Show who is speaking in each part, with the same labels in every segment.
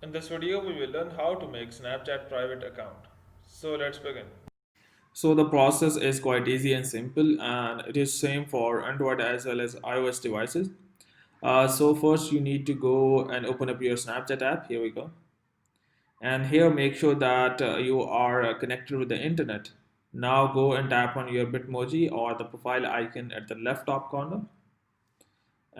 Speaker 1: In this video, we will learn how to make Snapchat private account. So let's begin. So the process is quite easy and simple, and it is same for Android as well as iOS devices. So first you need to go and open up your Snapchat app. Here we go. And here make sure that you are connected with the internet. Now go and tap on your Bitmoji or the profile icon at the left top corner.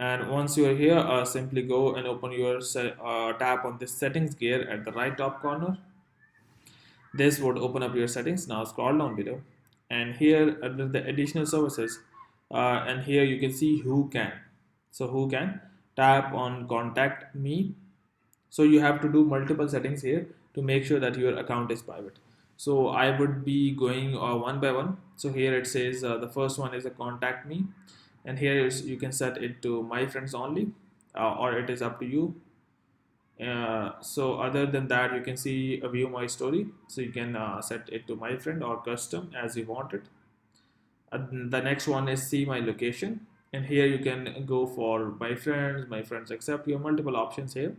Speaker 1: And once you are here, simply go and open your tap on this settings gear at the right top corner. This would open up your settings. Now scroll down below, and here under the additional services, and here you can see who can. So who can, tap on contact me. So you have to do multiple settings here to make sure that your account is private. So I would be going one by one. So here it says the first one is a contact me, and here is you can set it to my friends only, or it is up to you. So other than that, you can see a view my story. So you can set it to my friend or custom as you want it. The next one is see my location, and here you can go for my friends accept. You have multiple options here,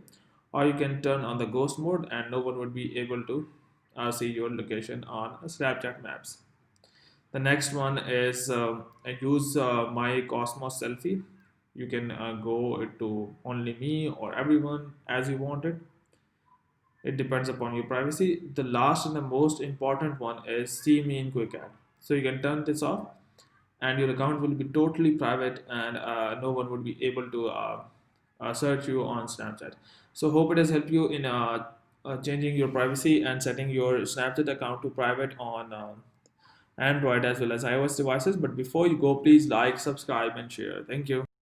Speaker 1: or you can turn on the ghost mode and no one would be able to see your location on Snapchat maps. The next one is use my Cosmos selfie. You can go to only me or everyone as you want it. It depends upon your privacy. The last and the most important one is see me in quick add. So you can turn this off and your account will be totally private, and no one would be able to search you on Snapchat. So hope it has helped you in changing your privacy and setting your Snapchat account to private on Android as well as iOS devices. But before you go, please like, subscribe and share. Thank you.